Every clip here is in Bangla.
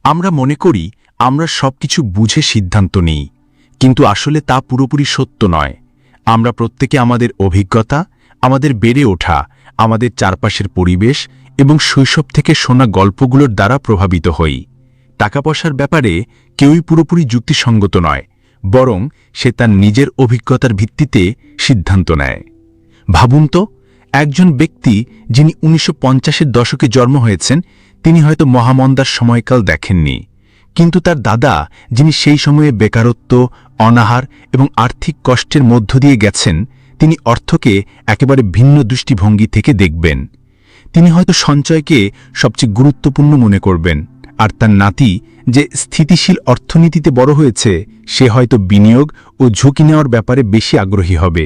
আমরা মনে করি আমরা সবকিছু বুঝে সিদ্ধান্ত নিই, কিন্তু আসলে তা পুরোপুরি সত্য নয়। আমরা প্রত্যেকে আমাদের অভিজ্ঞতা, আমাদের বেড়ে ওঠা, আমাদের চারপাশের পরিবেশ এবং শৈশব থেকে শোনা গল্পগুলোর দ্বারা প্রভাবিত হই। টাকা পয়সার ব্যাপারে কেউই পুরোপুরি যুক্তিসঙ্গত নয়, বরং সে তার নিজের অভিজ্ঞতার ভিত্তিতে সিদ্ধান্ত নেয়। ভাবুন তো, একজন ব্যক্তি যিনি 1950-এর দশকে জন্ম হয়েছেন, তিনি হয়তো মহামন্দার সময়কাল দেখেননি, কিন্তু তার দাদা, যিনি সেই সময়ে বেকারত্ব, অনাহার এবং আর্থিক কষ্টের মধ্য দিয়ে গেছেন, তিনি অর্থকে একেবারে ভিন্ন দৃষ্টিভঙ্গি থেকে দেখবেন। তিনি হয়তো সঞ্চয়কে সবচেয়ে গুরুত্বপূর্ণ মনে করবেন, আর তার নাতি, যে স্থিতিশীল অর্থনীতিতে বড় হয়েছে, সে হয়তো বিনিয়োগ ও ঝুঁকি নেওয়ার ব্যাপারে বেশি আগ্রহী হবে।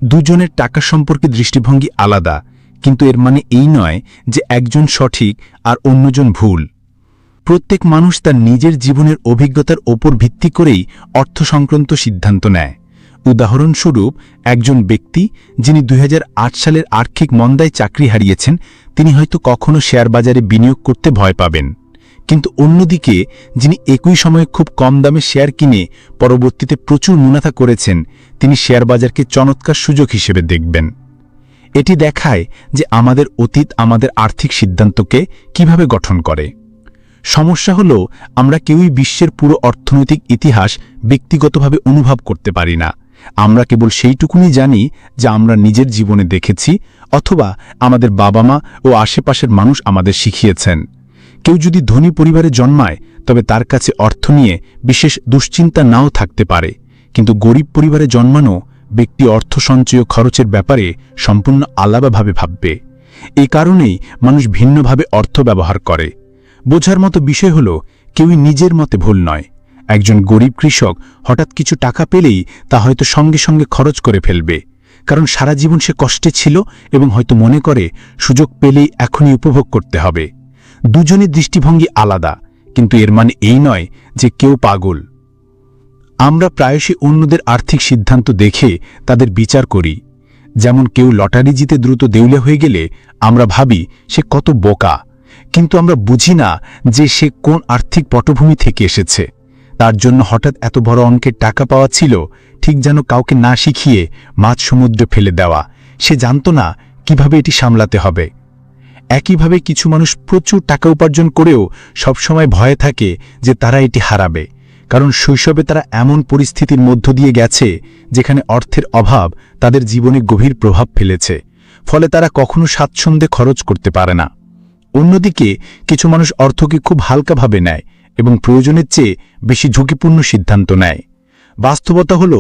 দুজনের টাকা সম্পর্কে দৃষ্টিভঙ্গি আলাদা, কিন্তু এর মানে এই নয় যে একজন সঠিক আর অন্যজন ভুল। প্রত্যেক মানুষ তার নিজের জীবনের অভিজ্ঞতার ওপর ভিত্তি করেই অর্থ সংক্রান্ত সিদ্ধান্ত নেয়। উদাহরণস্বরূপ, একজন ব্যক্তি যিনি 2008 সালের আর্থিক মন্দায় চাকরি হারিয়েছেন, তিনি হয়তো কখনো শেয়ার বাজারে বিনিয়োগ করতে ভয় পাবেন, কিন্তু অন্যদিকে যিনি একই সময়ে খুব কম দামে শেয়ার কিনে পরবর্তীতে প্রচুর মুনাফা করেছেন, তিনি শেয়ার বাজারকে চমৎকার সুযোগ হিসেবে দেখবেন। এটি দেখায় যে আমাদের অতীত আমাদের আর্থিক সিদ্ধান্তকে কিভাবে গঠন করে। সমস্যা হল, আমরা কেউই বিশ্বের পুরো অর্থনৈতিক ইতিহাস ব্যক্তিগতভাবে অনুভব করতে পারি না। আমরা কেবল সেইটুকুনি জানি যা আমরা নিজের জীবনে দেখেছি অথবা আমাদের বাবা মা ও আশেপাশের মানুষ আমাদের শিখিয়েছেন। কেউ যদি ধনী পরিবারে জন্মায়, তবে তার কাছে অর্থ নিয়ে বিশেষ দুশ্চিন্তা নাও থাকতে পারে, কিন্তু গরিব পরিবারে জন্মানো ব্যক্তি অর্থ সঞ্চয় ও খরচের ব্যাপারে সম্পূর্ণ আলাদাভাবে ভাববে। এই কারণেই মানুষ ভিন্নভাবে অর্থ ব্যবহার করে। বোঝার মতো বিষয় হল, কেউই নিজের মতে ভুল নয়। একজন গরিব কৃষক হঠাৎ কিছু টাকা পেলেই তা হয়তো সঙ্গে সঙ্গে খরচ করে ফেলবে, কারণ সারা জীবন সে কষ্টে ছিল এবং হয়তো মনে করে সুযোগ পেলেই এখনই উপভোগ করতে হবে। দুজনের দৃষ্টিভঙ্গি আলাদা, কিন্তু এর মানে এই নয় যে কেউ পাগল। আমরা প্রায়শই অন্যদের আর্থিক সিদ্ধান্ত দেখে তাদের বিচার করি। যেমন কেউ লটারি জিতে দ্রুত দেউলে হয়ে গেলে আমরা ভাবি সে কত বোকা, কিন্তু আমরা বুঝি না যে সে কোন আর্থিক পটভূমি থেকে এসেছে। তার জন্য হঠাৎ এত বড় অঙ্কের টাকা পাওয়া ছিল ঠিক যেন কাউকে না শিখিয়ে মাছ সমুদ্রে ফেলে দেওয়া। সে জানত না কিভাবে এটি সামলাতে হবে। একইভাবে কিছু মানুষ প্রচুর টাকা উপার্জন করেও সবসময় ভয়ে থাকে যে তারা এটি হারাবে, কারণ শৈশবে তারা এমন পরিস্থিতির মধ্য দিয়ে গেছে যেখানে অর্থের অভাব তাদের জীবনে গভীর প্রভাব ফেলেছে, ফলে তারা কখনো স্বাচ্ছন্দ্যে খরচ করতে পারে না। অন্যদিকে কিছু মানুষ অর্থকে খুব হালকাভাবে নেয় এবং প্রয়োজনের চেয়ে বেশি ঝুঁকিপূর্ণ সিদ্ধান্ত নেয়। বাস্তবতা হল,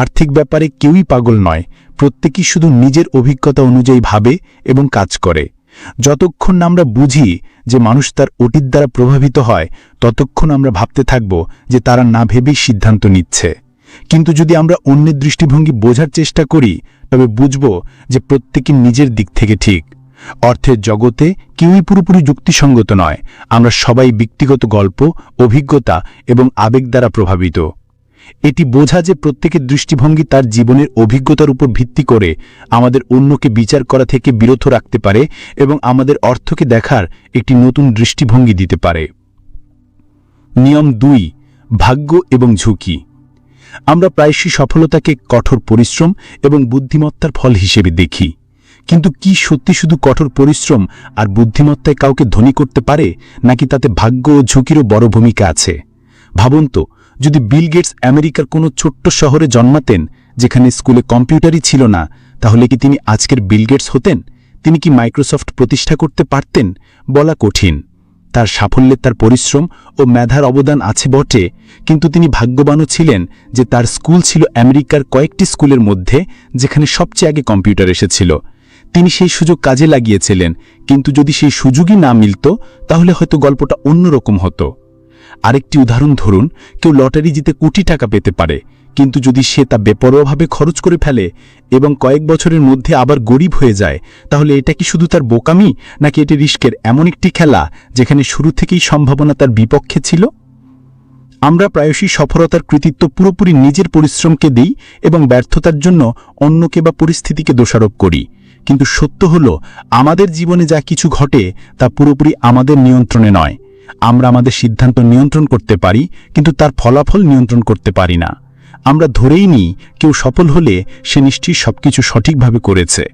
আর্থিক ব্যাপারে কেউই পাগল নয়, প্রত্যেকেই শুধু নিজের অভিজ্ঞতা অনুযায়ী ভাবে এবং কাজ করে। যতক্ষণ না আমরা বুঝি যে মানুষ তার অতীত দ্বারা প্রভাবিত হয়, ততক্ষণ আমরা ভাবতে থাকব যে তারা না ভেবেই সিদ্ধান্ত নিচ্ছে। কিন্তু যদি আমরা অন্যের দৃষ্টিভঙ্গি বোঝার চেষ্টা করি, তবে বুঝব যে প্রত্যেকে নিজের দিক থেকে ঠিক। অর্থের জগতে কেউই পুরোপুরি যুক্তিসঙ্গত নয়। আমরা সবাই ব্যক্তিগত গল্প, অভিজ্ঞতা এবং আবেগ দ্বারা প্রভাবিত। এটি বোঝা যে প্রত্যেকের দৃষ্টিভঙ্গি তার জীবনের অভিজ্ঞতার উপর ভিত্তি করে আমাদের অন্যকে বিচার করা থেকে বিরত রাখতে পারে এবং আমাদের অর্থকে দেখার একটি নতুন দৃষ্টিভঙ্গি দিতে পারে। নিয়ম 2, ভাগ্য এবং ঝুঁকি। আমরা প্রায়শই সফলতাকে কঠোর পরিশ্রম এবং বুদ্ধিমত্তার ফল হিসেবে দেখি, কিন্তু কি সত্যি শুধু কঠোর পরিশ্রম আর বুদ্ধিমত্তায় কাউকে ধনী করতে পারে, নাকি তাতে ভাগ্য ও ঝুঁকিরও বড় ভূমিকা আছে? ভাবুন তো, যদি বিল গেটস আমেরিকার কোনো ছোট্ট শহরে জন্মাতেন যেখানে স্কুলে কম্পিউটারই ছিল না, তাহলে কি তিনি আজকের বিল গেটস হতেন? তিনি কি মাইক্রোসফট প্রতিষ্ঠা করতে পারতেন? বলা কঠিন। তার সাফল্যে তার পরিশ্রম ও মেধার অবদান আছে বটে, কিন্তু তিনি ভাগ্যবানও ছিলেন যে তার স্কুল ছিল আমেরিকার কয়েকটি স্কুলের মধ্যে যেখানে সবচেয়ে আগে কম্পিউটার এসেছিল। তিনি সেই সুযোগ কাজে লাগিয়েছিলেন, কিন্তু যদি সেই সুযোগই না মিলত, তাহলে হয়তো গল্পটা অন্যরকম হতো। আরেকটি উদাহরণ ধরুন, কেউ লটারি জিতে কোটি টাকা পেতে পারে, কিন্তু যদি সে তা বেপরোয়াভাবে খরচ করে ফেলে এবং কয়েক বছরের মধ্যে আবার গরিব হয়ে যায়, তাহলে এটা কি শুধু তার বোকামি, নাকি এটি রিস্কের এমন একটি খেলা যেখানে শুরু থেকেই সম্ভাবনা তার বিপক্ষে ছিল? আমরা প্রায়শই সফলতার কৃতিত্ব পুরোপুরি নিজের পরিশ্রমকে দিই এবং ব্যর্থতার জন্য অন্যকে বা পরিস্থিতিকে দোষারোপ করি। কিন্তু সত্য হল, আমাদের জীবনে যা কিছু ঘটে তা পুরোপুরি আমাদের নিয়ন্ত্রণে নয়। আমরা আমাদের সিদ্ধান্ত নিয়ন্ত্রণ করতে পারি, কিন্তু তার ফলাফল নিয়ন্ত্রণ করতে পারি না। আমরা ধরেই নিই কেউ সফল হলে সে নিশ্চয়ই সবকিছু সঠিকভাবে করেছে,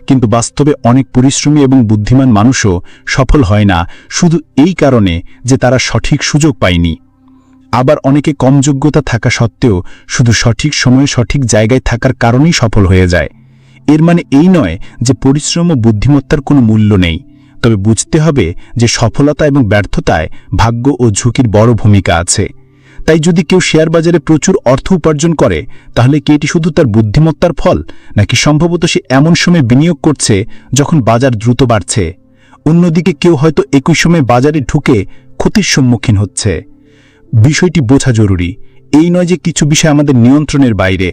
কিন্তু বাস্তবে অনেক পরিশ্রমী এবং বুদ্ধিমান মানুষও সফল হয় না শুধু এই কারণে যে তারা সঠিক সুযোগ পায়নি। আবার অনেকে কম যোগ্যতা থাকা সত্ত্বেও শুধু সঠিক সময়ে সঠিক জায়গায় থাকার কারণেই সফল হয়ে যায়। এর মানে এই নয় যে পরিশ্রম ও বুদ্ধিমত্তার কোনো মূল্য নেই, তবে বুঝতে হবে যে সফলতা এবং ব্যর্থতায় ভাগ্য ও ঝুঁকির বড় ভূমিকা আছে। তাই যদি কেউ শেয়ার বাজারে প্রচুর অর্থ উপার্জন করে, তাহলে কি এটি শুধু তার বুদ্ধিমত্তার ফল, নাকি সম্ভবত সে এমন সময় বিনিয়োগ করছে যখন বাজার দ্রুত বাড়ছে? অন্যদিকে কেউ হয়তো একই সময় বাজারে ঢুকে ক্ষতির সম্মুখীন হচ্ছে। বিষয়টি বোঝা জরুরি। এই নয় যে কিছু বিষয় আমাদের নিয়ন্ত্রণের বাইরে।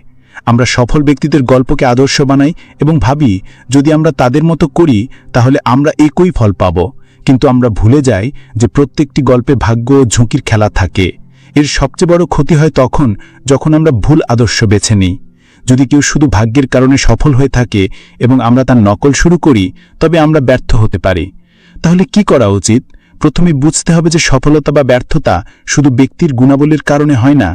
আমরা সফল ব্যক্তিদের গল্পকে আদর্শ বানাই এবং ভাবি যদি আমরা তাদের মতো করি তাহলে আমরা একই ফল পাব, কিন্তু আমরা ভুলে যাই যে প্রত্যেকটি গল্পে ভাগ্য ও ঝুঁকির খেলা থাকে। এর সবচেয়ে বড় ক্ষতি হয় তখন যখন আমরা ভুল আদর্শ বেছে নিই। যদি কেউ শুধু ভাগ্যের কারণে সফল হয়ে থাকে এবং আমরা তার নকল শুরু করি, তবে আমরা ব্যর্থ হতে পারি। তাহলে কি করা উচিত? প্রথমে বুঝতে হবে যে সফলতা বা ব্যর্থতা শুধু ব্যক্তির গুণাবলীর কারণে হয় না।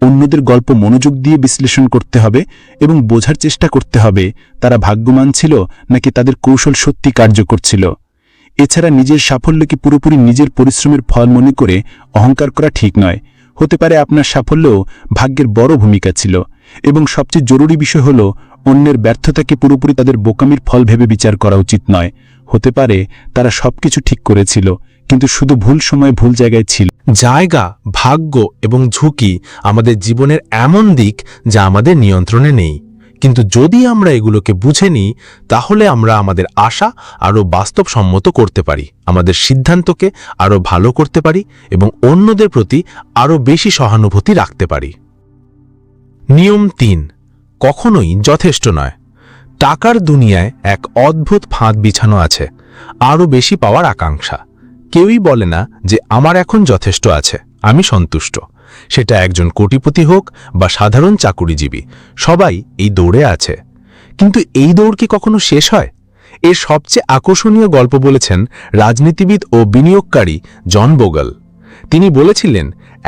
অন্যদের গল্প মনোযোগ দিয়ে বিশ্লেষণ করতে হবে এবং বোঝার চেষ্টা করতে হবে তারা ভাগ্যবান ছিল নাকি তাদের কৌশল সত্যি কার্যকর ছিল। এছাড়া নিজের সাফল্যকে পুরোপুরি নিজের পরিশ্রমের ফল মনে করে অহংকার করা ঠিক নয়। হতে পারে আপনার সাফল্যও ভাগ্যের বড় ভূমিকা ছিল। এবং সবচেয়ে জরুরি বিষয় হল অন্যের ব্যর্থতাকে পুরোপুরি তাদের বোকামির ফল ভেবে বিচার করা উচিত নয়। হতে পারে তারা সবকিছু ঠিক করেছিল, কিন্তু শুধু ভুল সময়ে ভুল জায়গায় ছিল। জায়গা, ভাগ্য এবং ঝুঁকি আমাদের জীবনের এমন দিক যা আমাদের নিয়ন্ত্রণে নেই, কিন্তু যদি আমরা এগুলোকে বুঝে নিই তাহলে আমরা আমাদের আশা আরও বাস্তবসম্মত করতে পারি, আমাদের সিদ্ধান্তকে আরও ভালো করতে পারি এবং অন্যদের প্রতি আরও বেশি সহানুভূতি রাখতে পারি। নিয়ম ৩: কখনোই যথেষ্ট নয়। টাকার দুনিয়ায় এক অদ্ভুত ফাঁদ বিছানো আছে, আরও বেশি পাওয়ার আকাঙ্ক্ষা। কেউই বলে না যে আমার এখন যথেষ্ট আছে, আমি সন্তুষ্ট। সেটা একজন কোটিপতি হোক বা সাধারণ চাকুরিজীবী, সবাই এই দৌড়ে আছে। কিন্তু এই দৌড় কি কখনো শেষ হয়? এর সবচেয়ে আকর্ষণীয় গল্প বলেছেন রাজনীতিবিদ ও বিনিয়োগকারী জন বোগল। তিনি বলেছিলেন,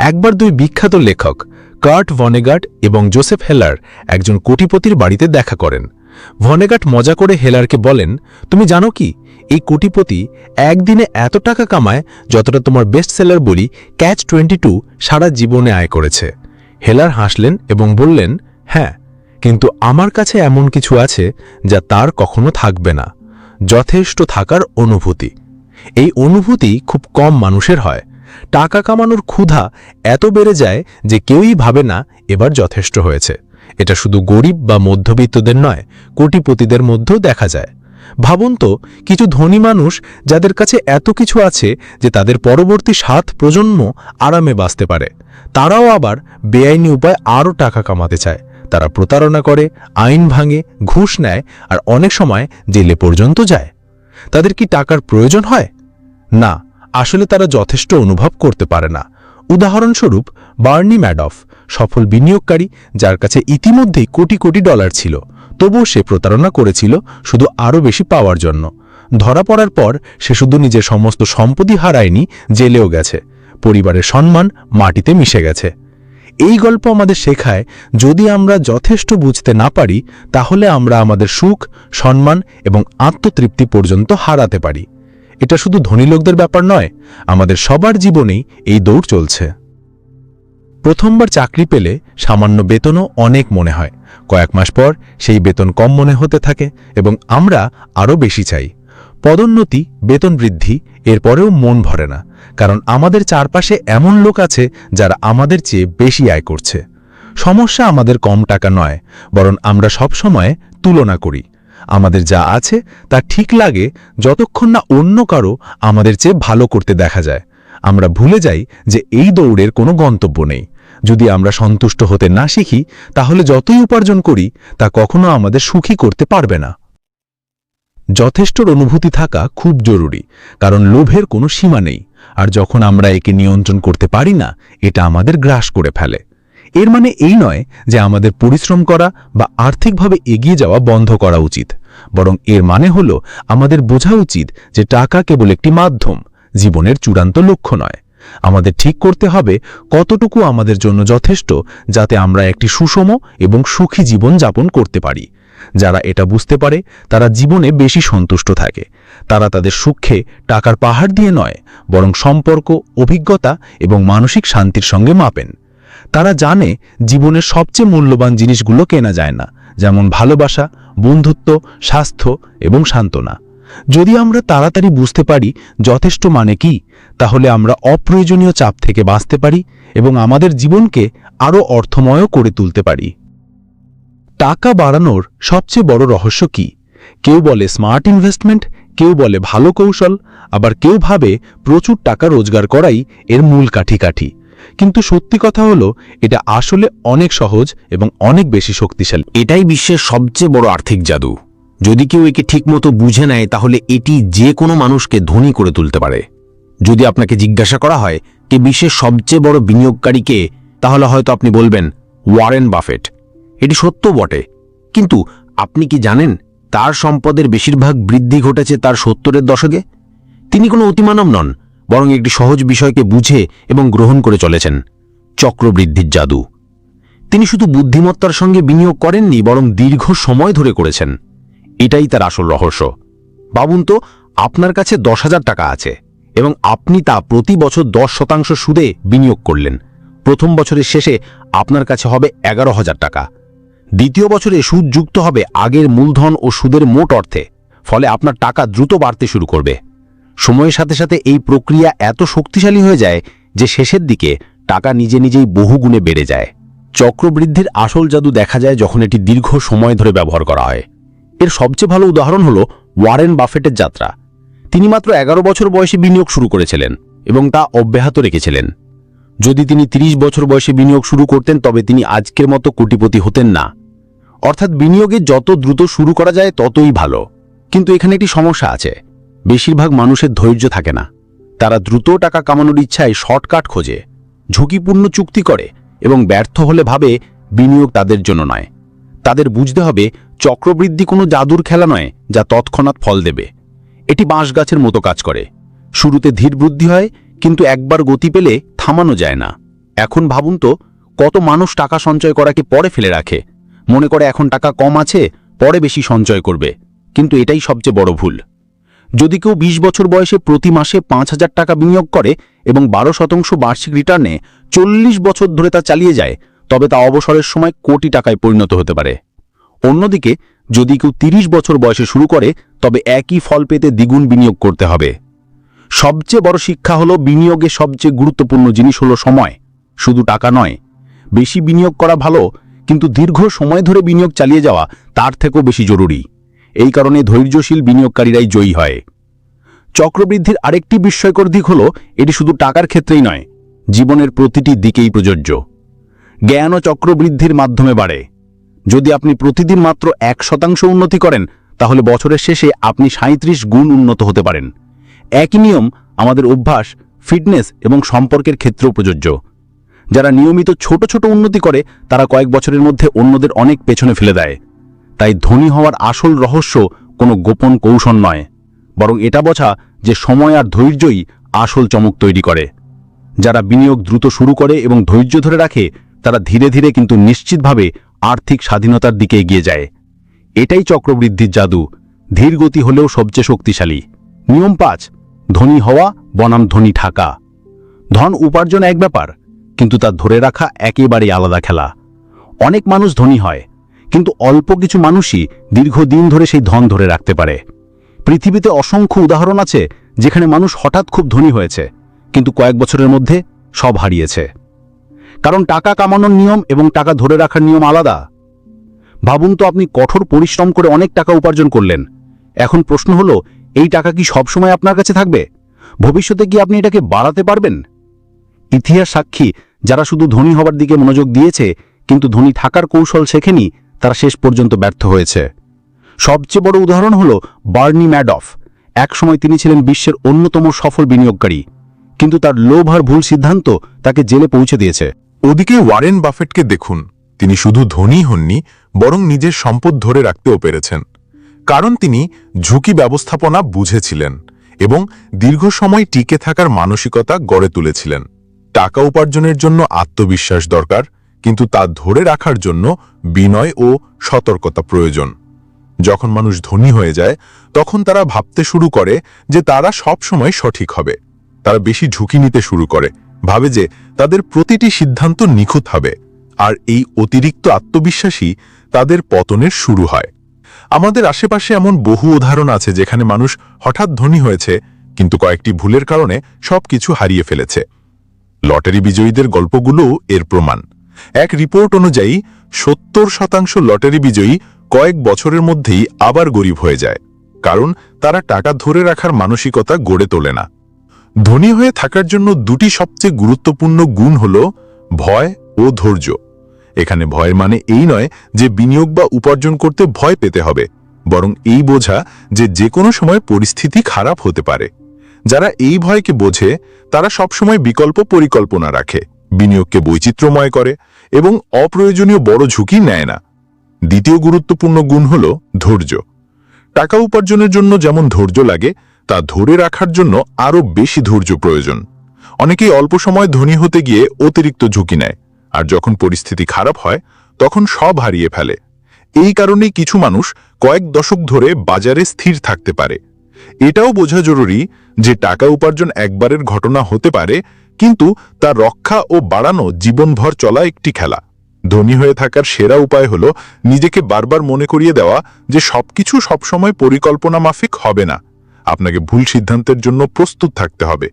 একবার দুই বিখ্যাত লেখক কার্ট ভনেগাট এবং জোসেফ হেলার একজন কোটিপতির বাড়িতে দেখা করেন। ভনেগাট মজা করে হেলারকে বলেন, তুমি জানো কি, এই কোটিপতি একদিনে এত টাকা কামায় যতটা তোমার বেস্ট সেলার বলি ক্যাচ 22 সারা জীবনে আয় করেছে। হেলার হাসলেন এবং বললেন, হ্যাঁ, কিন্তু আমার কাছে এমন কিছু আছে যা তার কখনো থাকবে না, যথেষ্ট থাকার অনুভূতি। এই অনুভূতি খুব কম মানুষের হয়। টাকা কামানোর ক্ষুধা এত বেড়ে যায় যে কেউই ভাবে না এবার যথেষ্ট হয়েছে। এটা শুধু গরিব বা মধ্যবিত্তদের নয়, কোটিপতিদের মধ্যেও দেখা যায়। ভাবুন তো, কিছু ধনী মানুষ যাদের কাছে এত কিছু আছে যে তাদের পরবর্তী 7 প্রজন্ম আরামে বাঁচতে পারে, তারাও আবার বেআইনি উপায়ে আরও টাকা কামাতে চায়। তারা প্রতারণা করে, আইন ভাঙে, ঘুষ নেয় আর অনেক সময় জেলে পর্যন্ত যায়। তাদের কি টাকার প্রয়োজন হয়? না, আসলে তারা যথেষ্ট অনুভব করতে পারে না। উদাহরণস্বরূপ বার্নি ম্যাডফ, সফল বিনিয়োগকারী যার কাছে ইতিমধ্যেই কোটি কোটি ডলার ছিল, তবুও সে প্রতারণা করেছিল শুধু আরও বেশি পাওয়ার জন্য। ধরা পড়ার পর সে শুধু নিজের সমস্ত সম্পত্তি হারায়নি, জেলেও গেছে। পরিবারের সম্মান মাটিতে মিশে গেছে। এই গল্প আমাদের শেখায়, যদি আমরা যথেষ্ট বুঝতে না পারি তাহলে আমরা আমাদের সুখ, সম্মান এবং আত্মতৃপ্তি পর্যন্ত হারাতে পারি। এটা শুধু ধনী লোকদের ব্যাপার নয়, আমাদের সবার জীবনেই এই দৌড় চলছে। প্রথমবার চাকরি পেলে সামান্য বেতনও অনেক মনে হয়। কয়েক মাস পর সেই বেতন কম মনে হতে থাকে এবং আমরা আরও বেশি চাই। পদোন্নতি, বেতন বৃদ্ধি, এরপরেও মন ভরে না, কারণ আমাদের চারপাশে এমন লোক আছে যারা আমাদের চেয়ে বেশি আয় করছে। সমস্যা আমাদের কম টাকা নয়, বরং আমরা সব সময় তুলনা করি। আমাদের যা আছে তা ঠিক লাগে যতক্ষণ না অন্য কারো আমাদের চেয়ে ভালো করতে দেখা যায়। আমরা ভুলে যাই যে এই দৌড়ের কোনো গন্তব্য নেই। যদি আমরা সন্তুষ্ট হতে না শিখি তাহলে যতই উপার্জন করি তা কখনো আমাদের সুখী করতে পারবে না। যথেষ্টর অনুভূতি থাকা খুব জরুরি, কারণ লোভের কোনো সীমা নেই, আর যখন আমরা একে নিয়ন্ত্রণ করতে পারি না এটা আমাদের গ্রাস করে ফেলে। এর মানে এই নয় যে আমাদের পরিশ্রম করা বা আর্থিকভাবে এগিয়ে যাওয়া বন্ধ করা উচিত, বরং এর মানে হলো আমাদের বোঝা উচিত যে টাকা কেবল একটি মাধ্যম, জীবনের চূড়ান্ত লক্ষ্য নয়। আমাদের ঠিক করতে হবে কতটুকু আমাদের জন্য যথেষ্ট, যাতে আমরা একটি সুষম এবং সুখী জীবন যাপন করতে পারি। যারা এটা বুঝতে পারে তারা জীবনে বেশি সন্তুষ্ট থাকে। তারা তাদের সুখে টাকার পাহাড় দিয়ে নয়, বরং সম্পর্ক, অভিজ্ঞতা এবং মানসিক শান্তির সঙ্গে মাপেন। তারা জানে জীবনের সবচেয়ে মূল্যবান জিনিসগুলো কেনা যায় না, যেমন ভালোবাসা, বন্ধুত্ব, স্বাস্থ্য এবং সান্ত্বনা। যদি আমরা তাড়াতাড়ি বুঝতে পারি যথেষ্ট মানে কি, তাহলে আমরা অপ্রয়োজনীয় চাপ থেকে বাঁচতে পারি এবং আমাদের জীবনকে আরও অর্থময় করে তুলতে পারি। টাকা বাড়ানোর সবচেয়ে বড় রহস্য কি? কেউ বলে স্মার্ট ইনভেস্টমেন্ট, কেউ বলে ভালো কৌশল, আবার কেউ ভাবে প্রচুর টাকা রোজগার করাই এর মূল কাঠি। কিন্তু সত্যি কথা হলো, এটা আসলে অনেক সহজ এবং অনেক বেশি শক্তিশালী। এটাই বিশ্বের সবচেয়ে বড় আর্থিক জাদু। যদি কেউ একে ঠিকমতো বুঝে নেয়, তাহলে এটি যে কোনো মানুষকে ধনী করে তুলতে পারে। যদি আপনাকে জিজ্ঞাসা করা হয় কে বিশ্বের সবচেয়ে বড় বিনিয়োগকারী কে, তাহলে হয়তো আপনি বলবেন ওয়ারেন বাফেট। এটি সত্য বটে, কিন্তু আপনি কি জানেন তার সম্পদের বেশিরভাগ বৃদ্ধি ঘটেছে তার 70-এর দশকে? তিনি কোনো অতিমানব নন, বরং একটি সহজ বিষয়কে বুঝে এবং গ্রহণ করে চলেছেন, চক্রবৃদ্ধির জাদু। তিনি শুধু বুদ্ধিমত্তার সঙ্গে বিনিয়োগ করেননি, বরং দীর্ঘ সময় ধরে করেছেন। এটাই তার আসল রহস্য। ভাবুন তো, আপনার কাছে 10,000 টাকা আছে এবং আপনি তা প্রতি বছর 10% সুদে বিনিয়োগ করলেন। প্রথম বছরের শেষে আপনার কাছে হবে 11,000 টাকা। দ্বিতীয় বছরে সুদ যুক্ত হবে আগের মূলধন ও সুদের মোট অর্থে, ফলে আপনার টাকা দ্রুত বাড়তে শুরু করবে। সময়ের সাথে সাথে এই প্রক্রিয়া এত শক্তিশালী হয়ে যায় যে শেষের দিকে টাকা নিজে নিজেই বহুগুণে বেড়ে যায়। চক্রবৃদ্ধির আসল জাদু দেখা যায় যখন এটি দীর্ঘ সময় ধরে ব্যবহার করা হয়। এর সবচেয়ে ভালো উদাহরণ হল ওয়ারেন বাফেটের যাত্রা। তিনি মাত্র 11 বছর বয়সে বিনিয়োগ শুরু করেছিলেন এবং তা অব্যাহত রেখেছিলেন। যদি তিনি 30 বছর বয়সে বিনিয়োগ শুরু করতেন, তবে তিনি আজকের মতো কোটিপতি হতেন না। অর্থাৎ বিনিয়োগে যত দ্রুত শুরু করা যায় ততই ভালো। কিন্তু এখানে একটি সমস্যা আছে। বেশিরভাগ মানুষের ধৈর্য থাকে না। তারা দ্রুত টাকা কামানোর ইচ্ছায় শর্টকাট খোঁজে, ঝুঁকিপূর্ণ চুক্তি করে এবং ব্যর্থ হলে ভাবে বিনিয়োগ তাদের জন্য নয়। তাদের বুঝতে হবে চক্রবৃদ্ধি কোনো জাদুর খেলা নয় যা তৎক্ষণাৎ ফল দেবে। এটি বাঁশ গাছের মতো কাজ করে। শুরুতে ধীর বৃদ্ধি হয়, কিন্তু একবার গতি পেলে থামানো যায় না। এখন ভাবুন তো, কত মানুষ টাকা সঞ্চয় করাকে পরে ফেলে রাখে। মনে করে এখন টাকা কম আছে, পরে বেশি সঞ্চয় করবে। কিন্তু এটাই সবচেয়ে বড় ভুল। যদি কেউ 20 বছর বয়সে প্রতি মাসে 5,000 টাকা বিনিয়োগ করে এবং 12% বার্ষিক রিটার্নে 40 বছর ধরে তা চালিয়ে যায়, তবে তা অবসরের সময় কোটি টাকায় পরিণত হতে পারে। অন্যদিকে যদি কেউ 30 বছর বয়সে শুরু করে, তবে একই ফল পেতে দ্বিগুণ বিনিয়োগ করতে হবে। সবচেয়ে বড় শিক্ষা হলো, বিনিয়োগে সবচেয়ে গুরুত্বপূর্ণ জিনিস হলো সময়, শুধু টাকা নয়। বেশি বিনিয়োগ করা ভালো, কিন্তু দীর্ঘ সময় ধরে বিনিয়োগ চালিয়ে যাওয়া তার থেকেও বেশি জরুরি। এই কারণে ধৈর্যশীল বিনিয়োগকারীরাই জয়ী হয়। চক্রবৃদ্ধির আরেকটি বিস্ময়কর দিক হল, এটি শুধু টাকার ক্ষেত্রেই নয়, জীবনের প্রতিটি দিকেই প্রযোজ্য। জ্ঞানও চক্রবৃদ্ধির মাধ্যমে বাড়ে। যদি আপনি প্রতিদিন মাত্র 1% উন্নতি করেন, তাহলে বছরের শেষে আপনি 37 গুণ উন্নত হতে পারেন। একই নিয়ম আমাদের অভ্যাস, ফিটনেস এবং সম্পর্কের ক্ষেত্রেও প্রযোজ্য। যারা নিয়মিত ছোট ছোট উন্নতি করে, তারা কয়েক বছরের মধ্যে অন্যদের অনেক পেছনে ফেলে দেয়। তাই ধনী হওয়ার আসল রহস্য কোনো গোপন কৌশল নয়, বরং এটা বোঝা যে সময় আর ধৈর্যই আসল চমক তৈরি করে। যারা বিনিয়োগ দ্রুত শুরু করে এবং ধৈর্য ধরে রাখে, তারা ধীরে ধীরে কিন্তু নিশ্চিতভাবে আর্থিক স্বাধীনতার দিকে এগিয়ে যায়। এটাই চক্রবৃদ্ধির জাদু, ধীর গতি হলেও সবচেয়ে শক্তিশালী। নিয়ম 5, ধনী হওয়া বনাম ধনী থাকা। ধন উপার্জন এক ব্যাপার, কিন্তু তা ধরে রাখা একেবারেই আলাদা খেলা। অনেক মানুষ ধনী হয়, কিন্তু অল্প কিছু মানুষই দীর্ঘদিন ধরে সেই ধন ধরে রাখতে পারে। পৃথিবীতে অসংখ্য উদাহরণ আছে যেখানে মানুষ হঠাৎ খুব ধনী হয়েছে, কিন্তু কয়েক বছরের মধ্যে সব হারিয়েছে। কারণ টাকা কামানোর নিয়ম এবং টাকা ধরে রাখার নিয়ম আলাদা। ভাবুন তো, আপনি কঠোর পরিশ্রম করে অনেক টাকা উপার্জন করলেন। এখন প্রশ্ন হলো, এই টাকা কি সবসময় আপনার কাছে থাকবে? ভবিষ্যতে কি আপনি এটাকে বাড়াতে পারবেন? ইতিহাস সাক্ষী, যারা শুধু ধনী হবার দিকে মনোযোগ দিয়েছে কিন্তু ধনী থাকার কৌশল শেখেনি, তারা শেষ পর্যন্ত ব্যর্থ হয়েছে। সবচেয়ে বড় উদাহরণ হলো বার্নি ম্যাডফ। একসময় তিনি ছিলেন বিশ্বের অন্যতম সফল বিনিয়োগকারী, কিন্তু তার লোভ আর ভুল সিদ্ধান্ত তাকে জেলে পৌঁছে দিয়েছে। ওদিকে ওয়ারেন বাফেটকে দেখুন, তিনি শুধু ধনী হননি, বরং নিজের সম্পদ ধরে রাখতেও পেরেছেন। কারণ তিনি ঝুঁকি ব্যবস্থাপনা বুঝেছিলেন এবং দীর্ঘ সময় টিকে থাকার মানসিকতা গড়ে তুলেছিলেন। টাকা উপার্জনের জন্য আত্মবিশ্বাস দরকার, কিন্তু তা ধরে রাখার জন্য বিনয় ও সতর্কতা প্রয়োজন। যখন মানুষ ধনী হয়ে যায় তখন তারা ভাবতে শুরু করে যে তারা সব সময় সঠিক হবে। তারা বেশি ঝুঁকি নিতে শুরু করে, ভাবে যে তাদের প্রতিটি সিদ্ধান্ত নিখুঁত হবে, আর এই অতিরিক্ত আত্মবিশ্বাসী তাদের পতনের শুরু হয়। আমাদের আশেপাশে এমন বহু উদাহরণ আছে যেখানে মানুষ হঠাৎ ধনী হয়েছে, কিন্তু কয়েকটি ভুলের কারণে সবকিছু হারিয়ে ফেলেছে। লটারি বিজয়ীদের গল্পগুলোও এর প্রমাণ। এক রিপোর্ট অনুযায়ী 70% লটারি বিজয়ী কয়েক বছরের মধ্যেই আবার গরিব হয়ে যায়, কারণ তারা টাকা ধরে রাখার মানসিকতা গড়ে তোলে না। ধনী হয়ে থাকার জন্য দুটি সবচেয়ে গুরুত্বপূর্ণ গুণ হল ভয় ও ধৈর্য। এখানে ভয়ের মানে এই নয় যে বিনিয়োগ বা উপার্জন করতে ভয় পেতে হবে, বরং এই বোঝা যে যে কোনো সময় পরিস্থিতি খারাপ হতে পারে। যারা এই ভয়কে বোঝে তারা সবসময় বিকল্প পরিকল্পনা রাখে, বিনিয়োগকে বৈচিত্র্যময় করে এবং অপ্রয়োজনীয় বড় ঝুঁকি নেয় না। দ্বিতীয় গুরুত্বপূর্ণ গুণ হল ধৈর্য। টাকা উপার্জনের জন্য যেমন ধৈর্য লাগে, তা ধরে রাখার জন্য আরও বেশি ধৈর্য প্রয়োজন। অনেকেই অল্প সময় ধনী হতে গিয়ে অতিরিক্ত ঝুঁকি নেয়, আর যখন পরিস্থিতি খারাপ হয় তখন সব হারিয়ে ফেলে। এই কারণেই কিছু মানুষ কয়েক দশক ধরে বাজারে স্থির থাকতে পারে। এটাও বোঝা জরুরি যে টাকা উপার্জন একবারের ঘটনা হতে পারে, কিন্তু তা রক্ষা ও বাড়ানো জীবনভর চলা একটি খেলা। ধনী হয়ে থাকার সেরা উপায় হল নিজেকে বারবার মনে করিয়ে দেওয়া যে সবকিছু সবসময় পরিকল্পনা মাফিক হবে না। আপনাকে ভুল সিদ্ধান্তের জন্য প্রস্তুত থাকতে হবে,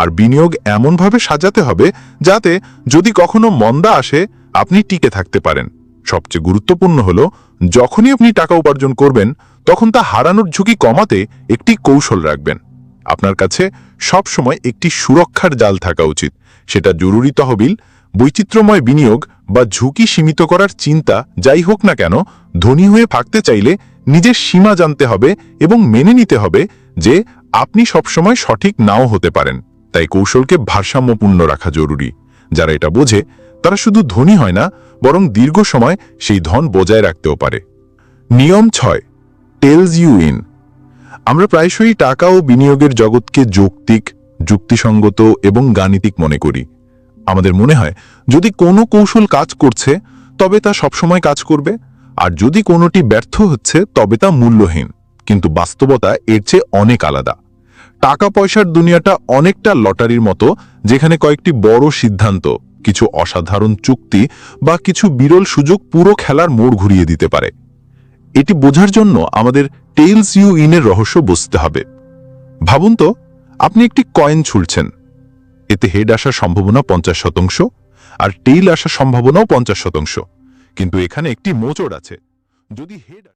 আর বিনিয়োগ এমনভাবে সাজাতে হবে যাতে যদি কখনো মন্দা আসে আপনি টিকে থাকতে পারেন। সবচেয়ে গুরুত্বপূর্ণ হল যখনই আপনি টাকা উপার্জন করবেন তখন তা হারানোর ঝুঁকি কমাতে একটি কৌশল রাখবেন। আপনার কাছে সব সময় একটি সুরক্ষার জাল থাকা উচিত। সেটা জরুরি তহবিল, বৈচিত্র্যময় বিনিয়োগ বা ঝুঁকি সীমিত করার চিন্তা যাই হোক না কেন, ধনী হয়ে থাকতে চাইলে নিজের সীমা জানতে হবে এবং মেনে নিতে হবে যে আপনি সবসময় সঠিক নাও হতে পারেন। তাই কৌশলকে ভারসাম্যপূর্ণ রাখা জরুরি। যারা এটা বোঝে তারা শুধু ধনী হয় না, বরং দীর্ঘ সময় সেই ধন বজায় রাখতেও পারে। নিয়ম 6, টেলস ইউ ইন। আমরা প্রায়শই টাকা ও বিনিয়োগের জগৎকে যৌক্তিক, যুক্তিসঙ্গত এবং গাণিতিক মনে করি। আমাদের মনে হয় যদি কোনো কৌশল কাজ করছে তবে তা সবসময় কাজ করবে, আর যদি কোনোটি ব্যর্থ হচ্ছে তবে তা মূল্যহীন। কিন্তু বাস্তবতা এর চেয়ে অনেক আলাদা। টাকা পয়সার দুনিয়াটা অনেকটা লটারির মতো, যেখানে কয়েকটি বড় সিদ্ধান্ত, কিছু অসাধারণ চুক্তি বা কিছু বিরল সুযোগ পুরো খেলার মোড় ঘুরিয়ে দিতে পারে। এটি বোঝার জন্য আমাদের টেলস ইউ ইনের রহস্য বুঝতে হবে। ভাবুন তো, আপনি একটি কয়েন ছুঁড়ছেন। এতে হেড আসার সম্ভাবনা 50%, আর টেইল আসার সম্ভাবনাও 50%। কিন্তু এখানে একটি মোচড় আছে। যদি হেড